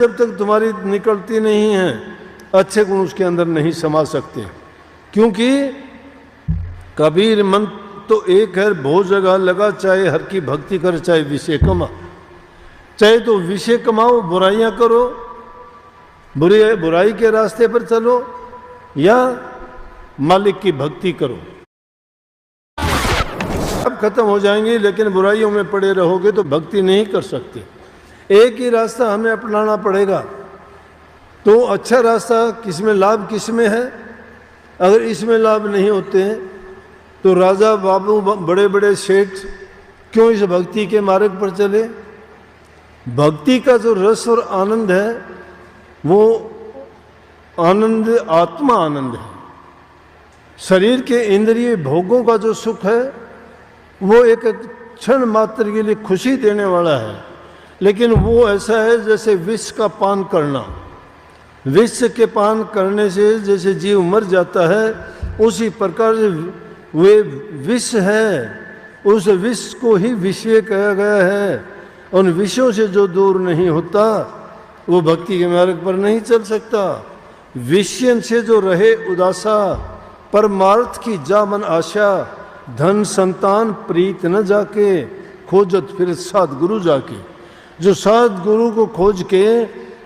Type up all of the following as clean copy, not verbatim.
जब तक तुम्हारी निकलती नहीं है अच्छे गुण उसके अंदर नहीं समा सकते। क्योंकि कबीर मन तो एक है, बहुत जगह लगा, चाहे हर की भक्ति कर चाहे विषय कमा। चाहे तो विषय कमाओ, बुराइयां करो, बुराई के रास्ते पर चलो, या मालिक की भक्ति करो। अब खत्म हो जाएंगे, लेकिन बुराइयों में पड़े रहोगे तो भक्ति नहीं कर सकते। एक ही रास्ता हमें अपनाना पड़ेगा। तो अच्छा रास्ता किसमें लाभ किसमें है? अगर इसमें लाभ नहीं होते हैं तो राजा बाबू बड़े बड़े सेठ क्यों इस भक्ति के मार्ग पर चले? भक्ति का जो रस और आनंद है वो आनंद आत्मा आनंद है। शरीर के इंद्रिय भोगों का जो सुख है वो एक क्षण मात्र के लिए खुशी देने वाला है, लेकिन वो ऐसा है जैसे विष का पान करना। विष के पान करने से जैसे जीव मर जाता है, उसी प्रकार वे विष है। उस विष को ही विषय कहा गया है। उन विषयों से जो दूर नहीं होता वो भक्ति के मार्ग पर नहीं चल सकता। विषय से जो रहे उदासा, परमार्थ की जामन आशा, धन संतान प्रीत न जाके, खोजत फिर सद्गुरु जाके। जो सद्गुरु को खोज के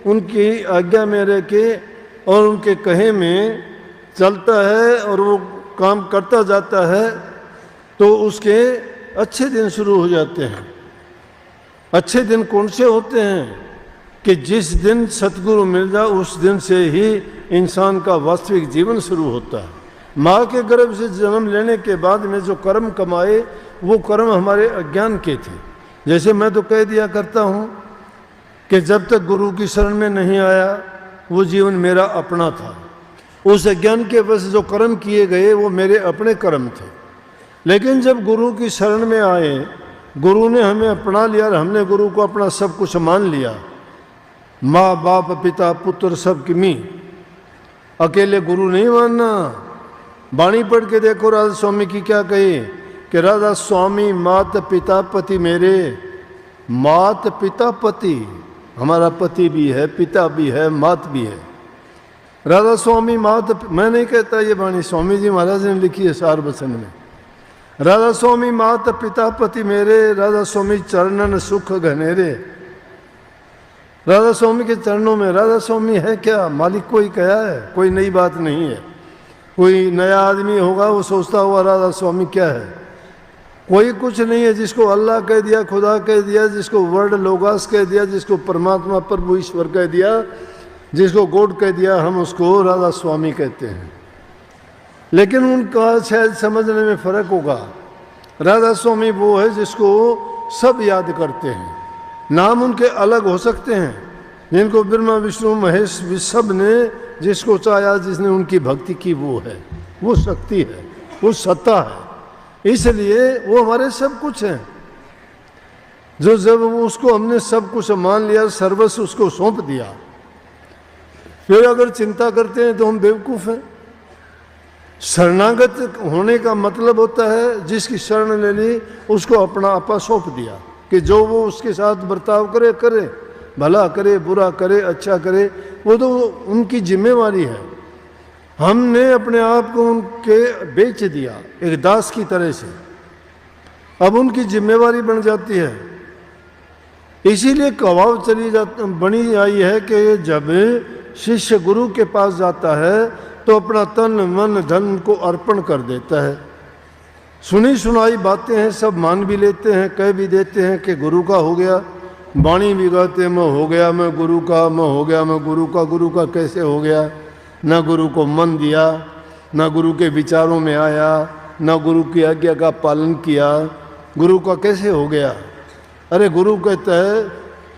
उनकी आज्ञा में रह के और उनके कहे में चलता है और वो काम करता जाता है, तो उसके अच्छे दिन शुरू हो जाते हैं। अच्छे दिन कौन से होते हैं? कि जिस दिन सतगुरु मिल जाए उस दिन से ही इंसान का वास्तविक जीवन शुरू होता है। माँ के गर्भ से जन्म लेने के बाद में जो कर्म कमाए वो कर्म हमारे अज्ञान के थे। जैसे मैं तो कह दिया करता हूँ कि जब तक गुरु की शरण में नहीं आया वो जीवन मेरा अपना था। उस अज्ञान के वश जो कर्म किए गए वो मेरे अपने कर्म थे। लेकिन जब गुरु की शरण में आए, गुरु ने हमें अपना लिया और हमने गुरु को अपना सब कुछ मान लिया। माँ बाप पिता पुत्र सब की मी, अकेले गुरु नहीं मानना। वाणी पढ़ के देखो राधा स्वामी की क्या कही कि राधा स्वामी मात पिता पति मेरे। मात पिता पति, हमारा पति भी है, पिता भी है, मात भी है। राधा स्वामी मात, मैं नहीं कहता ये वाणी, स्वामी जी महाराज ने लिखी है सार वचन में। राधा स्वामी मात पिता पति मेरे, राधा स्वामी चरणन सुख घनेरे। राधा स्वामी के चरणों में राधा स्वामी है क्या? मालिक को ही कहा है, कोई नई बात नहीं है। कोई नया आदमी होगा वो सोचता होगा राधा स्वामी क्या है। कोई कुछ नहीं है। जिसको अल्लाह कह दिया, खुदा कह दिया, जिसको वर्ड लोगास कह दिया, जिसको परमात्मा प्रभु ईश्वर कह दिया, जिसको गॉड कह दिया, हम उसको राधा स्वामी कहते हैं। लेकिन उनका शायद समझने में फर्क होगा। राधा स्वामी वो है जिसको सब याद करते हैं। नाम उनके अलग हो सकते हैं, जिनको ब्रह्मा विष्णु महेश सब ने जिसको चाहा, जिसने उनकी भक्ति की, वो है, वो शक्ति है, वो सत्ता है। इसलिए वो हमारे सब कुछ हैं। जो जब उसको हमने सब कुछ मान लिया, सर्वस्व उसको सौंप दिया, फिर अगर चिंता करते हैं तो हम बेवकूफ़ हैं। शरणागत होने का मतलब होता है जिसकी शरण ले ली उसको अपना आपा सौंप दिया कि जो वो उसके साथ बर्ताव करे करे, भला करे बुरा करे अच्छा करे, वो तो उनकी जिम्मेवारी है। हमने अपने आप को उनके बेच दिया एक दास की तरह से। अब उनकी जिम्मेवारी बन जाती है। इसीलिए कवाव बनी आई है कि जब शिष्य गुरु के पास जाता है तो अपना तन मन धन को अर्पण कर देता है। सुनी सुनाई बातें हैं, सब मान भी लेते हैं, कह भी देते हैं कि गुरु का हो गया। वाणी भी गाते मैं हो गया, मैं गुरु का, मैं हो गया, मैं गुरु का। गुरु का कैसे हो गया? ना गुरु को मन दिया, ना गुरु के विचारों में आया, ना गुरु की आज्ञा का पालन किया। गुरु का कैसे हो गया? अरे गुरु कहता है,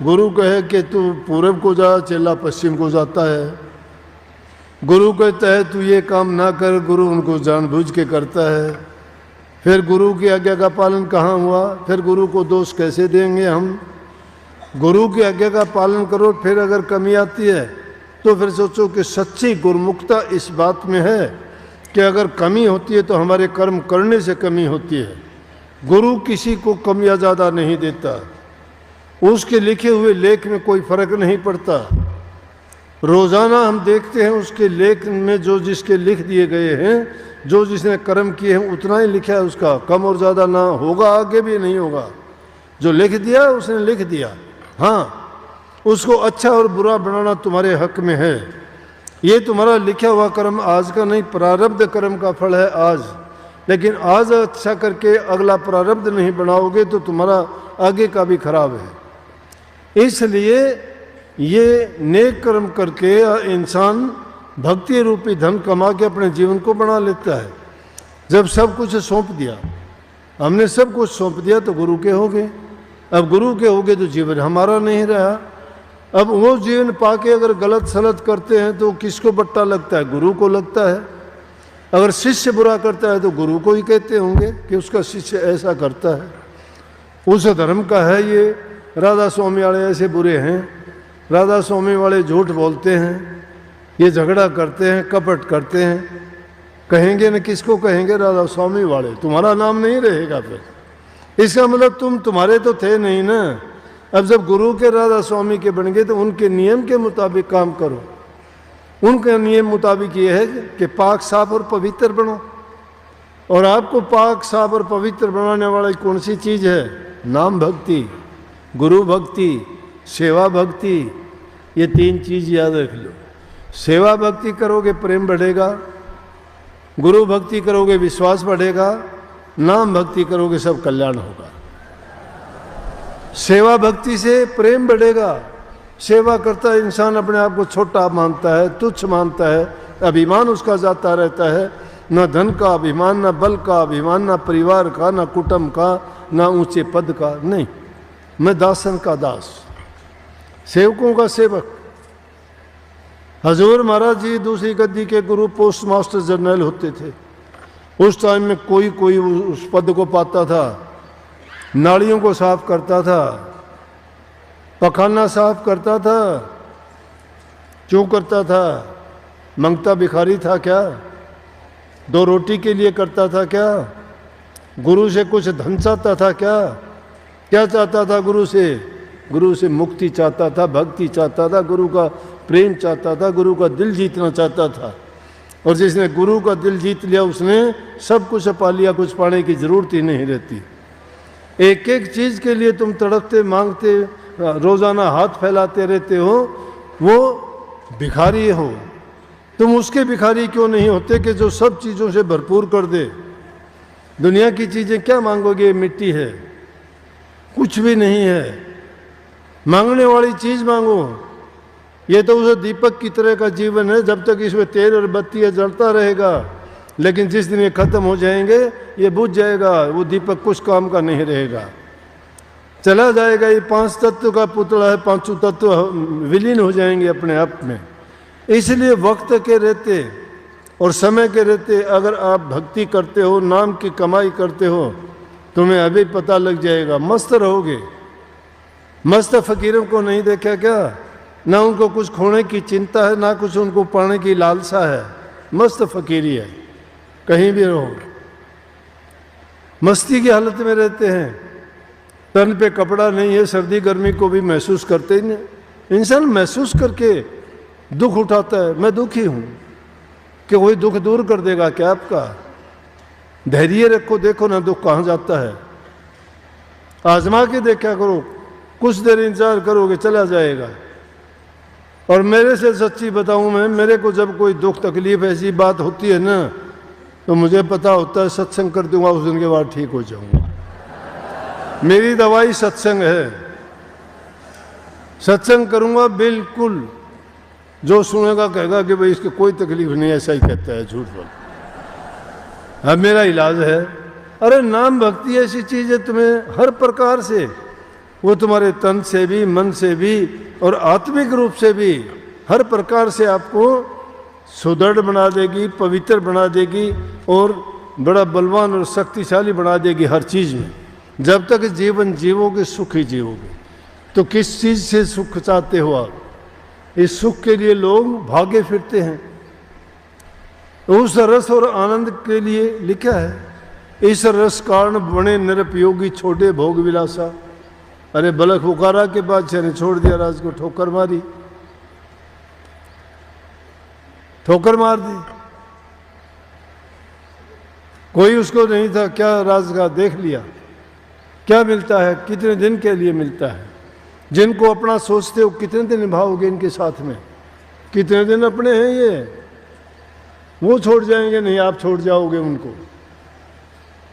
गुरु कहे कि तू पूरब को जा, चेला पश्चिम को जाता है। गुरु कहता है तू ये काम ना कर, गुरु उनको जानबूझ के करता है। फिर गुरु की आज्ञा का पालन कहाँ हुआ? फिर गुरु को दोष कैसे देंगे हम? गुरु की आज्ञा का पालन करो, फिर अगर कमी आती है तो फिर सोचो कि सच्ची गुरुमुखता इस बात में है कि अगर कमी होती है तो हमारे कर्म करने से कमी होती है। गुरु किसी को कम या ज़्यादा नहीं देता। उसके लिखे हुए लेख में कोई फर्क नहीं पड़ता। रोजाना हम देखते हैं उसके लेख में जो जिसके लिख दिए गए हैं, जो जिसने कर्म किए हैं उतना ही लिखा है उसका, कम और ज़्यादा ना होगा, आगे भी नहीं होगा। जो लिख दिया उसने लिख दिया। हाँ, उसको अच्छा और बुरा बनाना तुम्हारे हक में है। ये तुम्हारा लिखा हुआ कर्म आज का नहीं, प्रारब्ध कर्म का फल है आज। लेकिन आज अच्छा करके अगला प्रारब्ध नहीं बनाओगे तो तुम्हारा आगे का भी खराब है। इसलिए ये नेक कर्म करके इंसान भक्ति रूपी धन कमा के अपने जीवन को बना लेता है। जब सब कुछ सौंप दिया, हमने सब कुछ सौंप दिया तो गुरु के हो गए। अब गुरु के हो गए तो जीवन हमारा नहीं रहा। अब वो जीवन पाके अगर गलत सलत करते हैं तो किसको बट्टा लगता है? गुरु को लगता है। अगर शिष्य बुरा करता है तो गुरु को ही कहते होंगे कि उसका शिष्य ऐसा करता है, उस धर्म का है ये। राधा स्वामी वाले ऐसे बुरे हैं, राधा स्वामी वाले झूठ बोलते हैं, ये झगड़ा करते हैं, कपट करते हैं। कहेंगे न किसको कहेंगे? राधा स्वामी वाले। तुम्हारा नाम नहीं रहेगा फिर। इसका मतलब तुम्हारे तो थे नहीं ना। अब जब गुरु के राधा स्वामी के बन गए तो उनके नियम के मुताबिक काम करो। उनका नियम मुताबिक ये है कि पाक साफ और पवित्र बनो। और आपको पाक साफ और पवित्र बनाने वाली कौन सी चीज़ है? नाम भक्ति, गुरु भक्ति, सेवा भक्ति। ये तीन चीज़ याद रख लो। सेवा भक्ति करोगे प्रेम बढ़ेगा, गुरु भक्ति करोगे विश्वास बढ़ेगा, नाम भक्ति करोगे सब कल्याण होगा। सेवा भक्ति से प्रेम बढ़ेगा। सेवा करता है इंसान अपने आप को छोटा मानता है, तुच्छ मानता है, अभिमान उसका जाता रहता है। न धन का अभिमान, न बल का अभिमान, न परिवार का, न कुटुंब का, न ऊंचे पद का। नहीं, मैं दासन का दास, सेवकों का सेवक। हजूर महाराज जी दूसरी गद्दी के गुरु पोस्ट मास्टर जनरल होते थे। उस टाइम में कोई उस पद को पाता था। नालियों को साफ करता था, पखाना साफ करता था। क्यों करता था? मंगता भिखारी था क्या? दो रोटी के लिए करता था क्या? गुरु से कुछ धन चाहता था क्या? क्या चाहता था गुरु से? गुरु से मुक्ति चाहता था, भक्ति चाहता था, गुरु का प्रेम चाहता था, गुरु का दिल जीतना चाहता था। और जिसने गुरु का दिल जीत लिया उसने सब कुछ पा लिया, कुछ पाने की जरूरत ही नहीं रहती। एक एक चीज़ के लिए तुम तड़पते मांगते रोज़ाना हाथ फैलाते रहते हो, वो भिखारी हो। तुम उसके भिखारी क्यों नहीं होते कि जो सब चीज़ों से भरपूर कर दे? दुनिया की चीज़ें क्या मांगोगे? मिट्टी है, कुछ भी नहीं है। मांगने वाली चीज़ मांगो। ये तो उस दीपक की तरह का जीवन है, जब तक इसमें तेल और बत्तियाँ जलता रहेगा। लेकिन जिस दिन ये खत्म हो जाएंगे, ये बुझ जाएगा, वो दीपक कुछ काम का नहीं रहेगा, चला जाएगा। ये पांच तत्व का पुतला है, पांचों तत्व विलीन हो जाएंगे अपने आप में। इसलिए वक्त के रहते और समय के रहते अगर आप भक्ति करते हो, नाम की कमाई करते हो, तुम्हें अभी पता लग जाएगा, मस्त रहोगे। मस्त फकीरों को नहीं देखा क्या? ना उनको कुछ खोने की चिंता है, ना कुछ उनको पाने की लालसा है। मस्त फकीरी है, कहीं भी रहो मस्ती की हालत में रहते हैं। तन पे कपड़ा नहीं है, सर्दी गर्मी को भी महसूस करते ही नहीं। इंसान महसूस करके दुख उठाता है, मैं दुखी हूँ, कि कोई दुख दूर कर देगा क्या आपका? धैर्य रखो, देखो ना दुख कहाँ जाता है। आजमा के देखा करो, कुछ देर इंतजार करोगे चला जाएगा। और मेरे से सच्ची बताऊं मैं, मेरे को जब कोई दुख तकलीफ ऐसी बात होती है ना, तो मुझे पता होता है सत्संग कर दूंगा, उस दिन के बाद ठीक हो जाऊंगा। मेरी दवाई सत्संग है। सत्संग करूंगा बिल्कुल, जो सुनेगा कहेगा कि भाई इसकी कोई तकलीफ नहीं, ऐसा ही कहता है, झूठ बोल। अब मेरा इलाज है। अरे नाम भक्ति ऐसी चीज है, तुम्हें हर प्रकार से, वो तुम्हारे तन से भी, मन से भी और आत्मिक रूप से भी हर प्रकार से आपको सुदृढ़ बना देगी, पवित्र बना देगी और बड़ा बलवान और शक्तिशाली बना देगी हर चीज़ में। जब तक जीवन जीवोगे सुख ही जीवोगे। तो किस चीज़ से सुख चाहते हो आप? इस सुख के लिए लोग भागे फिरते हैं। उस रस और आनंद के लिए लिखा है, इस रस कारण बने निरुपयोगी छोटे भोग विलासा। अरे बलख उकारा के बादशाह ने छोड़ दिया राज को, ठोकर मारी, ठोकर मार दी। कोई उसको नहीं था, क्या राज का देख लिया। क्या मिलता है, कितने दिन के लिए मिलता है। जिनको अपना सोचते हो कितने दिन निभाओगे इनके साथ में, कितने दिन अपने हैं ये, वो छोड़ जाएंगे नहीं, आप छोड़ जाओगे उनको।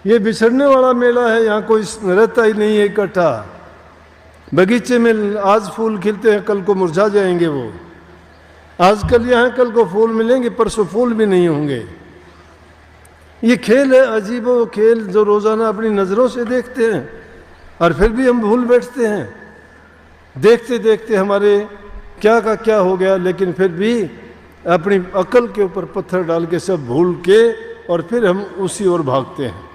ये बिछड़ने वाला मेला है, यहाँ कोई रहता ही नहीं है इकट्ठा। बगीचे में आज फूल खिलते हैं, कल को मुरझा जाएंगे वो। आज कल यहाँ, कल को फूल मिलेंगे, परसों फूल भी नहीं होंगे। ये खेल है, अजीब वो खेल जो रोजाना अपनी नजरों से देखते हैं और फिर भी हम भूल बैठते हैं। देखते देखते हमारे क्या का क्या हो गया, लेकिन फिर भी अपनी अकल के ऊपर पत्थर डाल के सब भूल के और फिर हम उसी ओर भागते हैं।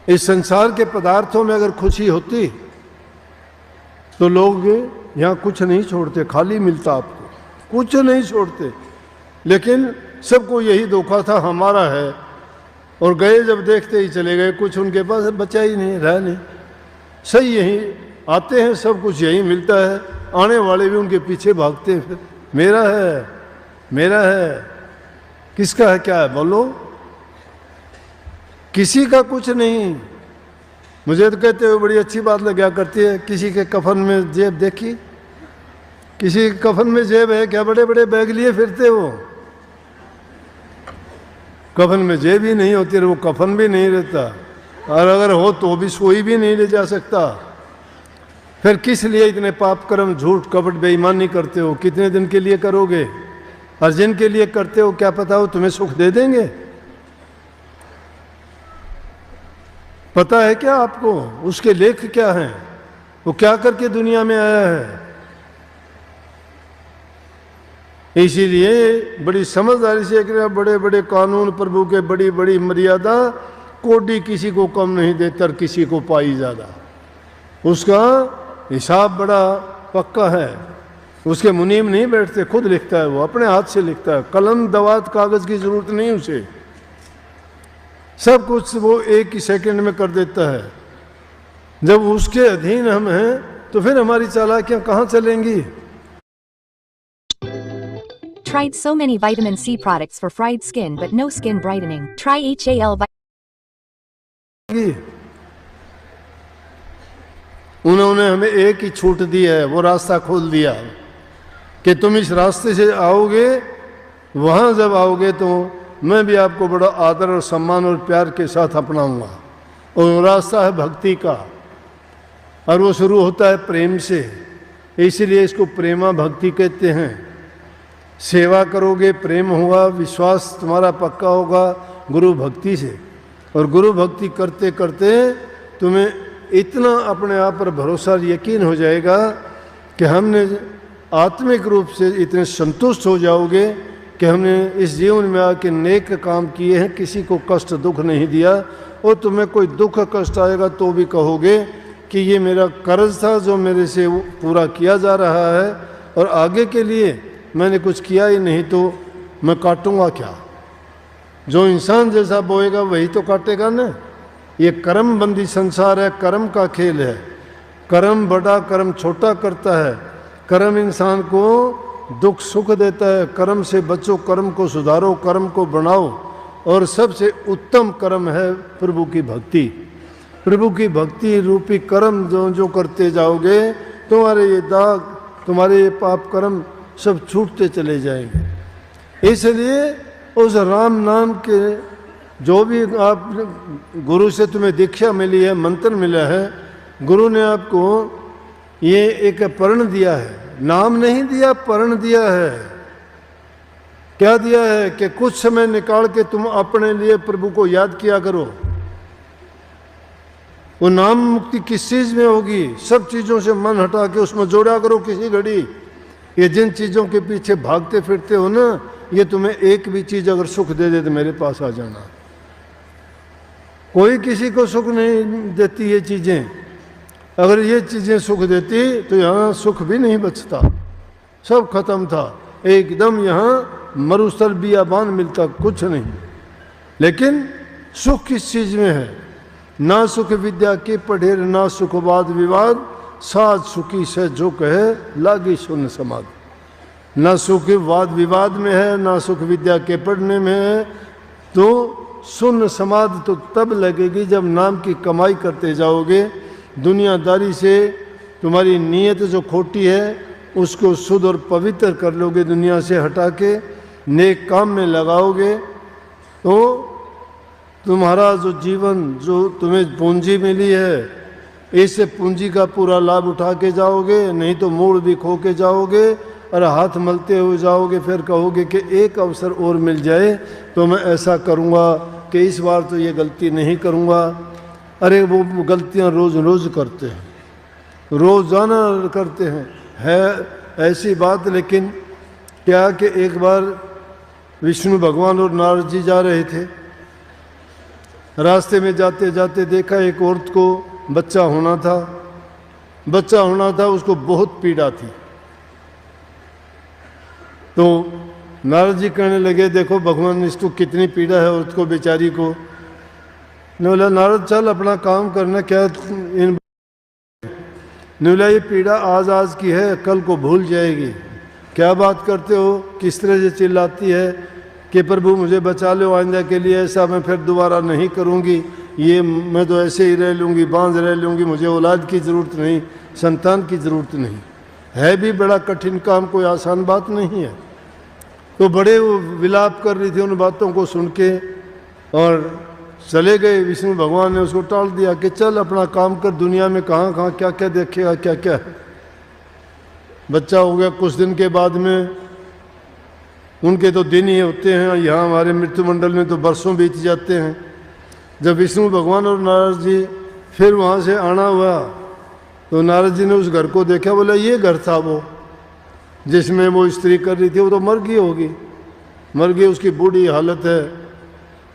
इस संसार के पदार्थों में अगर खुशी होती तो लोग यहाँ कुछ नहीं छोड़ते, खाली मिलता आपको, कुछ नहीं छोड़ते। लेकिन सबको यही धोखा था हमारा है, और गए जब देखते ही चले गए, कुछ उनके पास बचा ही नहीं, रहा नहीं। सही यही आते हैं, सब कुछ यही मिलता है, आने वाले भी उनके पीछे भागते हैं। फिर मेरा है, मेरा है, किसका है, क्या है, बोलो। किसी का कुछ नहीं। मुझे तो कहते हुए बड़ी अच्छी बात लगा करती है, किसी के कफन में जेब देखी, किसी के कफन में जेब है क्या, बड़े बड़े बैग लिए फिरते वो। कफन में जेब ही नहीं होती, वो कफन भी नहीं रहता, और अगर हो तो भी कोई भी नहीं ले जा सकता। फिर किस लिए इतने पाप कर्म, झूठ कपट बेईमानी करते हो, कितने दिन के लिए करोगे। और जिनके लिए करते हो क्या पता हो तुम्हें सुख दे देंगे। पता है क्या आपको उसके लेख क्या हैं, वो क्या करके दुनिया में आया है। इसीलिए बड़ी समझदारी से एक बड़े बड़े कानून, प्रभु के बड़ी बड़ी मर्यादा, कोडी किसी को कम नहीं देता और किसी को पाई ज्यादा। उसका हिसाब बड़ा पक्का है। उसके मुनीम नहीं बैठते, खुद लिखता है, वो अपने हाथ से लिखता है, कलम दवात कागज की जरूरत नहीं उसे, सब कुछ वो एक ही सेकंड में कर देता है। जब उसके अधीन हम हैं तो फिर हमारी चालाकियां कहाँ चलेंगी। Tried so many vitamin C products for fried skin but no skin brightening. Try HAL उन्होंने हमें एक ही छूट दी है, वो रास्ता खोल दिया कि तुम इस रास्ते से आओगे, वहां जब आओगे तो मैं भी आपको बड़ा आदर और सम्मान और प्यार के साथ अपनाऊंगा। और रास्ता है भक्ति का, और वो शुरू होता है प्रेम से, इसलिए इसको प्रेमा भक्ति कहते हैं। सेवा करोगे प्रेम होगा, विश्वास तुम्हारा पक्का होगा गुरु भक्ति से, और गुरु भक्ति करते करते तुम्हें इतना अपने आप पर भरोसा यकीन हो जाएगा कि हमने आत्मिक रूप से इतने संतुष्ट हो जाओगे कि हमने इस जीवन में आके नेक काम किए हैं, किसी को कष्ट दुख नहीं दिया। और तुम्हें कोई दुख कष्ट आएगा तो भी कहोगे कि ये मेरा कर्ज था जो मेरे से पूरा किया जा रहा है, और आगे के लिए मैंने कुछ किया ही नहीं तो मैं काटूंगा क्या। जो इंसान जैसा बोएगा वही तो काटेगा ना। ये कर्म बंदी संसार है, कर्म का खेल है। कर्म बड़ा कर्म छोटा करता है। कर्म इंसान को दुख सुख देता है। कर्म से बचो, कर्म को सुधारो, कर्म को बनाओ, और सबसे उत्तम कर्म है प्रभु की भक्ति। प्रभु की भक्ति रूपी कर्म जो जो करते जाओगे, तुम्हारे ये दाग, तुम्हारे ये पाप कर्म सब छूटते चले जाएंगे। इसलिए उस राम नाम के जो भी आप गुरु से तुम्हें दीक्षा मिली है, मंत्र मिला है, गुरु ने आपको ये एक पर्ण दिया है, नाम नहीं दिया, पर्ण दिया है। क्या दिया है कि कुछ समय निकाल के तुम अपने लिए प्रभु को याद किया करो। वो नाम मुक्ति किस चीज में होगी, सब चीजों से मन हटा के उसमें जोड़ा करो किसी घड़ी। ये जिन चीजों के पीछे भागते फिरते हो ना, ये तुम्हें एक भी चीज अगर सुख दे दे तो मेरे पास आ जाना। कोई किसी को सुख नहीं देती ये चीजें। अगर ये चीजें सुख देती तो यहाँ सुख भी नहीं बचता, सब खत्म था, एकदम यहाँ मरुस्थल बियाबान मिलता, कुछ नहीं। लेकिन सुख किस चीज में है ना सुख विद्या के पढ़ेर ना सुख वाद विवाद, साध सुखी से जो कहे लागी सुन समाध। ना सुख वाद विवाद में है, ना सुख विद्या के पढ़ने में है, तो सुन समाध तो तब लगेगी जब नाम की कमाई करते जाओगे। दुनियादारी से तुम्हारी नीयत जो खोटी है उसको शुद्ध और पवित्र कर लोगे, दुनिया से हटा के नेक काम में लगाओगे, तो तुम्हारा जो जीवन, जो तुम्हें पूंजी मिली है, इससे पूंजी का पूरा लाभ उठा के जाओगे, नहीं तो मूड भी खो के जाओगे और हाथ मलते हुए जाओगे। फिर कहोगे कि एक अवसर और मिल जाए तो मैं ऐसा करूँगा कि इस बार तो ये गलती नहीं करूँगा। अरे वो गलतियाँ रोज़ रोज़ करते हैं, रोज़ाना करते हैं, है ऐसी बात। लेकिन क्या कि एक बार विष्णु भगवान और नारद जी जा रहे थे, रास्ते में जाते जाते देखा एक औरत को बच्चा होना था, उसको बहुत पीड़ा थी। तो नारद जी कहने लगे, देखो भगवान इसको कितनी पीड़ा है औरत को बेचारी को। ने बोला नारद चल अपना काम करना, क्या इन ने बोला ये पीड़ा आज की है, कल को भूल जाएगी। क्या बात करते हो, किस तरह से चिल्लाती है कि प्रभु मुझे बचा लो, आइंदा के लिए ऐसा मैं फिर दोबारा नहीं करूँगी, ये मैं तो ऐसे ही रह लूँगी, बांझ रह लूँगी, मुझे औलाद की ज़रूरत नहीं, संतान की ज़रूरत नहीं है। भी बड़ा कठिन काम, कोई आसान बात नहीं है। तो बड़े वो विलाप कर रही थी उन बातों को सुन के, और चले गए। विष्णु भगवान ने उसको टाल दिया कि चल अपना काम कर, दुनिया में कहाँ कहाँ क्या क्या देखेगा, क्या क्या है। बच्चा हो गया, कुछ दिन के बाद में उनके तो दिन ही होते हैं, यहाँ हमारे मृत्युमंडल में तो बरसों बीत जाते हैं। जब विष्णु भगवान और नारद जी फिर वहाँ से आना हुआ तो नारद जी ने उस घर को देखा, बोला ये घर था वो जिसमें वो स्त्री कर रही थी, वो तो मर गई होगी, मर गई, उसकी बूढ़ी हालत है।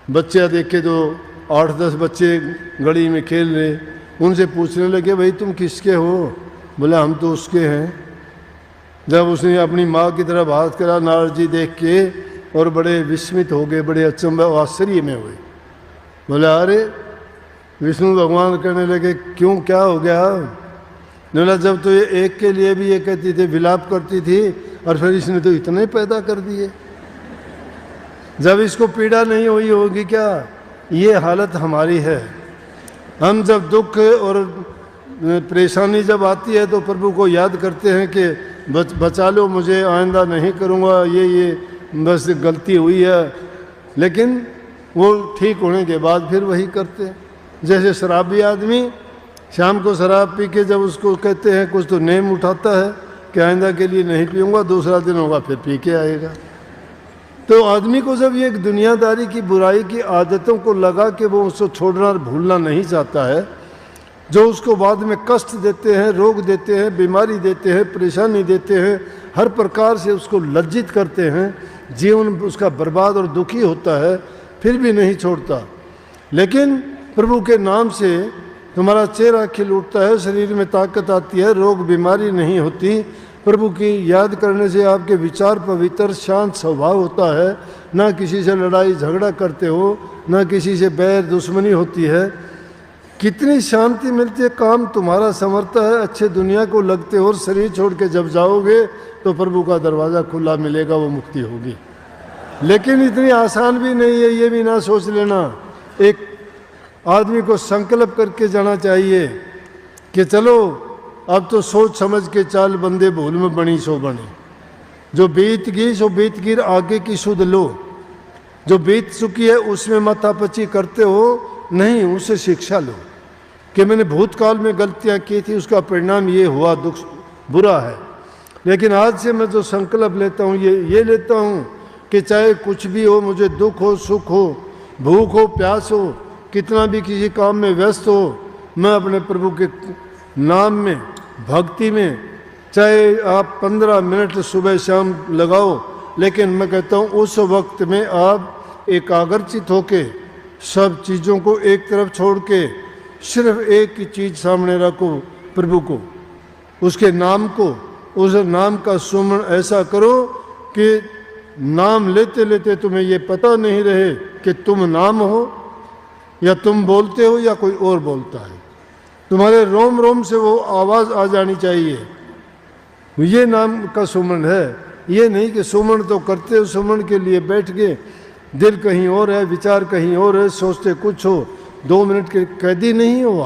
बच्चे देखे तो 8-10 बच्चे गली में खेल रहे, उनसे पूछने लगे भाई तुम किसके हो, बोला हम तो उसके हैं। जब उसने अपनी माँ की तरफ हाथ करा, नारद जी देख के और बड़े विस्मित हो गए, बड़े अचंभे आश्चर्य में हुए। बोला अरे, विष्णु भगवान कहने लगे क्यों, क्या हो गया। बोला जब तो ये एक के लिए भी ये कहती थी, विलाप करती थी, और फिर इसने तो इतने पैदा कर दिए। जब इसको पीड़ा नहीं हुई होगी क्या, ये हालत हमारी है। हम जब दुख और परेशानी जब आती है तो प्रभु को याद करते हैं कि बचा लो मुझे, आइंदा नहीं करूँगा, ये बस गलती हुई है। लेकिन वो ठीक होने के बाद फिर वही करते हैं। जैसे शराबी आदमी शाम को शराब पी के जब उसको कहते हैं कुछ तो नेम उठाता है कि आइंदा के लिए नहीं पीऊँगा, दूसरा दिन होगा फिर पी के आएगा। तो आदमी को जब ये दुनियादारी की बुराई की आदतों को लगा कि वो उसको छोड़ना और भूलना नहीं चाहता है, जो उसको बाद में कष्ट देते हैं, रोग देते हैं, बीमारी देते हैं, परेशानी देते हैं, हर प्रकार से उसको लज्जित करते हैं, जीवन उसका बर्बाद और दुखी होता है, फिर भी नहीं छोड़ता। लेकिन प्रभु के नाम से तुम्हारा चेहरा खिल उठता है, शरीर में ताकत आती है, रोग बीमारी नहीं होती। प्रभु की याद करने से आपके विचार पवित्र शांत स्वभाव होता है, ना किसी से लड़ाई झगड़ा करते हो, ना किसी से बैर दुश्मनी होती है। कितनी शांति मिलती है, काम तुम्हारा समर्था है, अच्छे दुनिया को लगते हो, और शरीर छोड़ के जब जाओगे तो प्रभु का दरवाज़ा खुला मिलेगा, वो मुक्ति होगी। लेकिन इतनी आसान भी नहीं है, ये भी ना सोच लेना। एक आदमी को संकल्प करके जाना चाहिए कि चलो अब तो सोच समझ के चाल बंदे भूल में बनी सो बने। जो बीत गई सो बीत गिर, आगे की सुध लो। जो बीत चुकी है उसमें माथापच्ची करते हो नहीं, उससे शिक्षा लो कि मैंने भूतकाल में गलतियां की थी, उसका परिणाम ये हुआ, दुख बुरा है। लेकिन आज से मैं जो संकल्प लेता हूँ ये लेता हूँ कि चाहे कुछ भी हो, मुझे दुख हो, सुख हो, भूख हो, प्यास हो, कितना भी किसी काम में व्यस्त हो, मैं अपने प्रभु के नाम में, भक्ति में, चाहे आप 15 मिनट सुबह शाम लगाओ, लेकिन मैं कहता हूँ उस वक्त में आप एकाग्रचित होके सब चीज़ों को एक तरफ छोड़ के सिर्फ एक ही चीज़ सामने रखो, प्रभु को, उसके नाम को, उस नाम का सुमरण ऐसा करो कि नाम लेते लेते तुम्हें ये पता नहीं रहे कि तुम नाम हो। या तुम बोलते हो या कोई और बोलता है, तुम्हारे रोम रोम से वो आवाज़ आ जानी चाहिए, ये नाम का सुमन है। ये नहीं कि सुमन तो करते हो, सुमन के लिए बैठ गए, दिल कहीं और है, विचार कहीं और है, सोचते कुछ हो, 2 मिनट के कैदी नहीं हो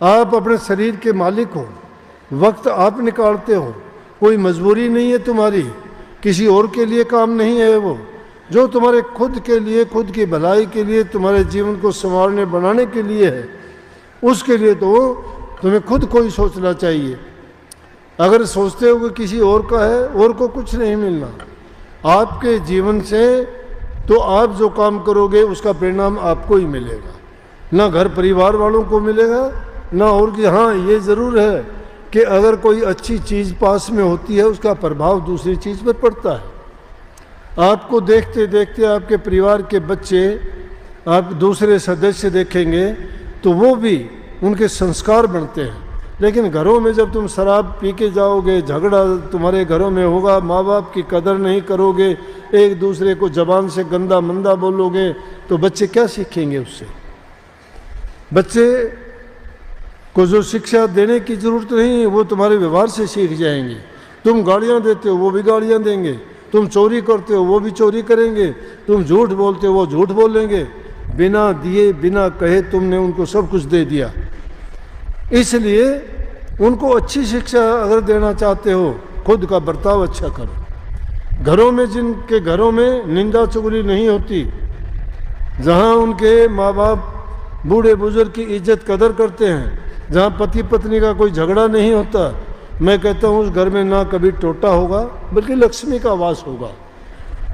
आप अपने शरीर के मालिक हो, वक्त आप निकालते हो, कोई मजबूरी नहीं है तुम्हारी, किसी और के लिए काम नहीं है वो, जो तुम्हारे खुद के लिए, खुद की भलाई के लिए, तुम्हारे जीवन को संवारने बनाने के लिए है, उसके लिए तो तुम्हें खुद को ही सोचना चाहिए। अगर सोचते हो कि किसी और का है, और को कुछ नहीं मिलना आपके जीवन से, तो आप जो काम करोगे उसका परिणाम आपको ही मिलेगा, ना घर परिवार वालों को मिलेगा ना और कि। हाँ, ये ज़रूर है कि अगर कोई अच्छी चीज़ पास में होती है उसका प्रभाव दूसरी चीज़ पर पड़ता है। आपको देखते देखते आपके परिवार के बच्चे, आप दूसरे सदस्य देखेंगे तो वो भी, उनके संस्कार बनते हैं। लेकिन घरों में जब तुम शराब पी के जाओगे, झगड़ा तुम्हारे घरों में होगा, माँ बाप की कदर नहीं करोगे, एक दूसरे को जबान से गंदा मंदा बोलोगे, तो बच्चे क्या सीखेंगे उससे? बच्चे को जो शिक्षा देने की ज़रूरत नहीं है वो तुम्हारे व्यवहार से सीख जाएंगे। तुम गालियाँ देते हो वो भी गालियाँ देंगे, तुम चोरी करते हो वो भी चोरी करेंगे, तुम झूठ बोलते हो वो झूठ बोलेंगे। बिना दिए बिना कहे तुमने उनको सब कुछ दे दिया। इसलिए उनको अच्छी शिक्षा अगर देना चाहते हो, खुद का बर्ताव अच्छा करो। घरों में, जिनके घरों में निंदा चुगली नहीं होती, जहाँ उनके माँ बाप बूढ़े बुजुर्ग की इज्जत कदर करते हैं, जहाँ पति पत्नी का कोई झगड़ा नहीं होता, मैं कहता हूँ उस घर में ना कभी टोटा होगा बल्कि लक्ष्मी का वास होगा।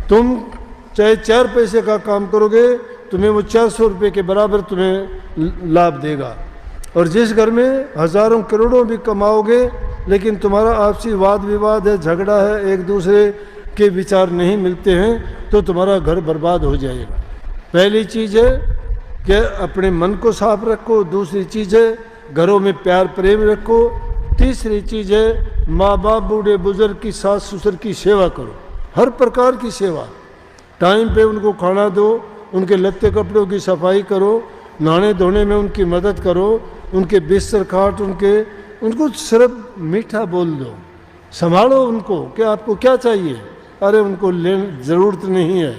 तुम चाहे 4 पैसे का काम करोगे, तुम्हें वो 400 रुपये के बराबर तुम्हें लाभ देगा। और जिस घर में हजारों करोड़ों भी कमाओगे लेकिन तुम्हारा आपसी वाद विवाद है, झगड़ा है, एक दूसरे के विचार नहीं मिलते हैं, तो तुम्हारा घर बर्बाद हो जाएगा। पहली चीज़ है कि अपने मन को साफ रखो, दूसरी चीज़ है घरों में प्यार प्रेम रखो, तीसरी चीज़ है माँ बाप बूढ़े बुजुर्ग की, सास ससुर की सेवा करो, हर प्रकार की सेवा। टाइम पे उनको खाना दो, उनके लत्ते कपड़ों की सफाई करो, नहाने धोने में उनकी मदद करो, उनके बिस्तर खाट, उनको सिर्फ मीठा बोल दो, संभालो उनको कि आपको क्या चाहिए। अरे उनको ज़रूरत नहीं है,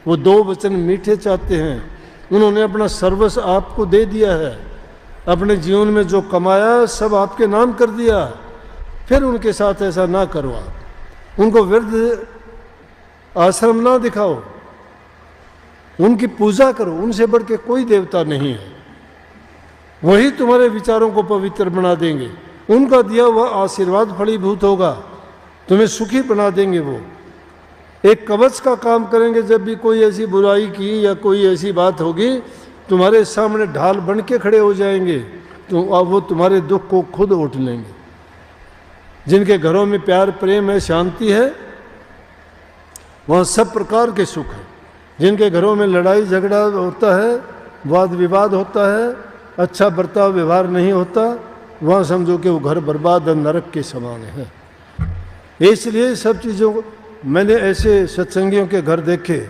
वो 2 वचन मीठे चाहते हैं। उन्होंने अपना सर्वस्व आपको दे दिया है, अपने जीवन में जो कमाया सब आपके नाम कर दिया। फिर उनके साथ ऐसा ना करो, आप उनको वृद्ध आश्रम ना दिखाओ, उनकी पूजा करो, उनसे बढ़ के कोई देवता नहीं है। वही तुम्हारे विचारों को पवित्र बना देंगे, उनका दिया हुआ आशीर्वाद फलीभूत होगा, तुम्हें सुखी बना देंगे। वो एक कवच का काम करेंगे। जब भी कोई ऐसी बुराई की या कोई ऐसी बात होगी, तुम्हारे सामने ढाल बन के खड़े हो जाएंगे, तो अब वो तुम्हारे दुख को खुद उठ लेंगे। जिनके घरों में प्यार प्रेम है, शांति है, वहाँ सब प्रकार के सुख है। जिनके घरों में लड़ाई झगड़ा होता है, वाद विवाद होता है, अच्छा बर्ताव व्यवहार नहीं होता, वहाँ समझो कि वो घर बर्बाद नरक के समान है। इसलिए सब चीज़ों को, मैंने ऐसे सत्संगियों के घर देखे,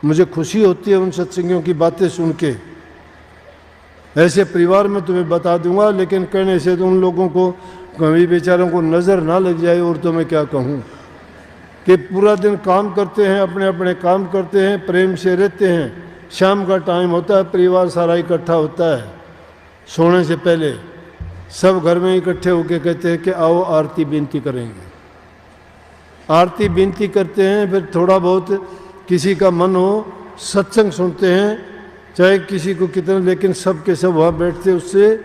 मुझे खुशी होती है उन सत्संगियों की बातें सुन के। ऐसे परिवार में तुम्हें बता दूंगा, लेकिन कहने से तो उन लोगों को कभी बेचारों को नज़र ना लग जाए। और तो मैं क्या कहूँ कि पूरा दिन काम करते हैं, अपने अपने काम करते हैं, प्रेम से रहते हैं। शाम का टाइम होता है, परिवार सारा इकट्ठा होता है, सोने से पहले सब घर में इकट्ठे होकर कहते हैं कि आओ आरती विनती करेंगे। आरती विनती करते हैं, फिर थोड़ा बहुत किसी का मन हो सत्संग सुनते हैं, चाहे किसी को कितना, लेकिन सब के सब वहाँ बैठते, उससे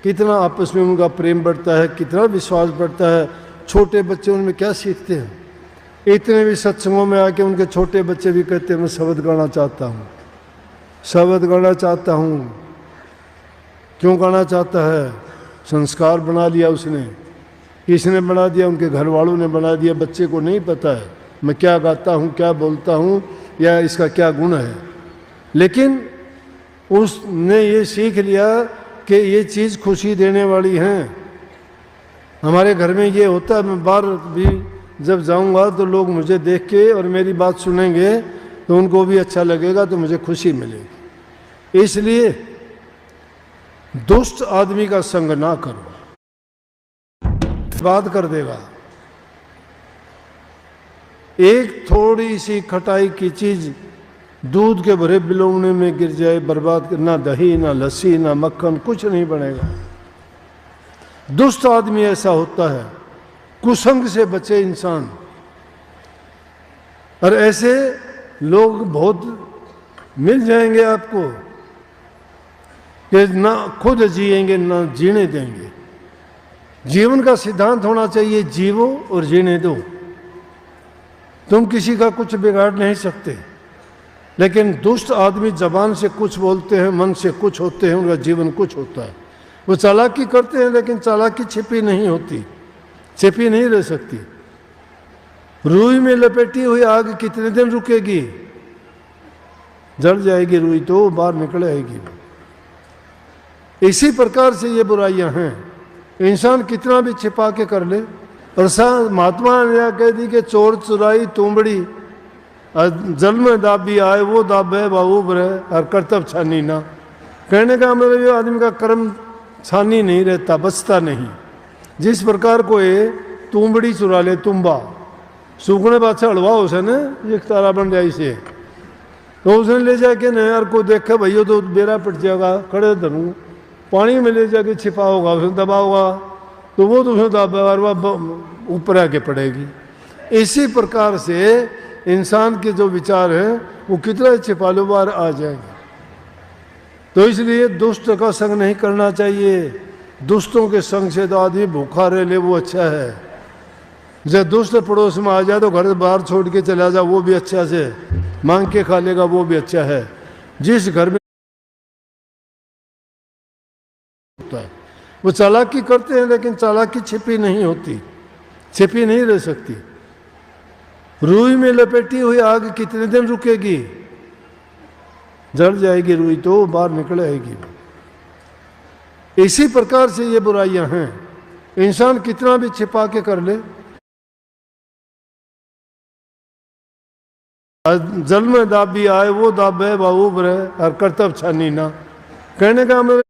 कितना आपस में उनका प्रेम बढ़ता है, कितना विश्वास बढ़ता है। छोटे बच्चे उनमें क्या सीखते हैं। इतने भी सत्संगों में आके उनके छोटे बच्चे भी कहते हैं मैं शब्द गाना चाहता हूँ, शब्द गाना चाहता हूँ। क्यों गाना चाहता है? संस्कार बना लिया उसने। किसने बना दिया? उनके घर वालों ने बना दिया। बच्चे को नहीं पता है मैं क्या गाता हूँ, क्या बोलता हूँ, या इसका क्या गुण है, लेकिन उसने ये सीख लिया कि ये चीज़ खुशी देने वाली है। हमारे घर में ये होता है, मैं बाहर भी जब जाऊंगा तो लोग मुझे देख के और मेरी बात सुनेंगे तो उनको भी अच्छा लगेगा, तो मुझे खुशी मिलेगी। इसलिए दुष्ट आदमी का संग ना करो, बात कर देगा। एक थोड़ी सी खटाई की चीज दूध के भरे बिलोने में गिर जाए, बर्बाद कर, ना दही ना लस्सी ना मक्खन, कुछ नहीं बनेगा। दुष्ट आदमी ऐसा होता है, कुसंग से बचे इंसान। और ऐसे लोग बहुत मिल जाएंगे आपको कि ना खुद जिएंगे ना जीने देंगे। जीवन का सिद्धांत होना चाहिए, जीवो और जीने दो। तुम किसी का कुछ बिगाड़ नहीं सकते, लेकिन दुष्ट आदमी जबान से कुछ बोलते हैं, मन से कुछ होते हैं, उनका जीवन कुछ होता है। वो चालाकी करते हैं, लेकिन चालाकी छिपी नहीं होती, छिपी नहीं रह सकती। रुई में लपेटी हुई आग कितने दिन रुकेगी? जल जाएगी रुई तो बाहर निकल आएगी। इसी प्रकार से ये बुराइयां हैं, इंसान कितना भी छिपा के कर ले। और महात्मा ने कह दी कि चोर चुराई तुमड़ी, जल में दाबी आए वो दाबे बाबू बरे, और कर्तव्य छानी ना। कहने का मतलब ये आदमी का कर्म छानी नहीं रहता, बचता नहीं। जिस प्रकार को ये तुमड़ी चुरा ले, तुम्बा सूखने पाछा हलवा उसे न एक तारा बन जाए से, तो उसने ले जाके न यार को देखा भैया तो बेरा पिट जाएगा, खड़े धरूँ पानी में ले जाके छिपा होगा, उसने दबा होगा तो वो तो उसने दबा और वह ऊपर आके पड़ेगी। इसी प्रकार से इंसान के जो विचार हैं वो कितना छिपा लो बाहर आ जाएंगे। तो इसलिए दुष्ट का संग नहीं करना चाहिए। दुष्टों के संग से तो आदमी भूखा रह ले वो अच्छा है। जब दुष्ट पड़ोस में आ जाए तो घर से बाहर छोड़ के चला जा, वो भी अच्छा से मांग के खा लेगा, वो भी अच्छा है। जिस घर में होता है वो चालाकी करते हैं, लेकिन चालाकी छिपी नहीं होती, छिपी नहीं रह सकती। रुई में लपेटी हुई आग कितने दिन रुकेगी? जल जाएगी रुई तो बाहर निकल आएगी। इसी प्रकार से ये बुराइयां हैं, इंसान कितना भी छिपा के कर ले। जल में दाबी आए वो दाबे बाबू बरे, और कर्तव्य छानी ना। कहने का मतलब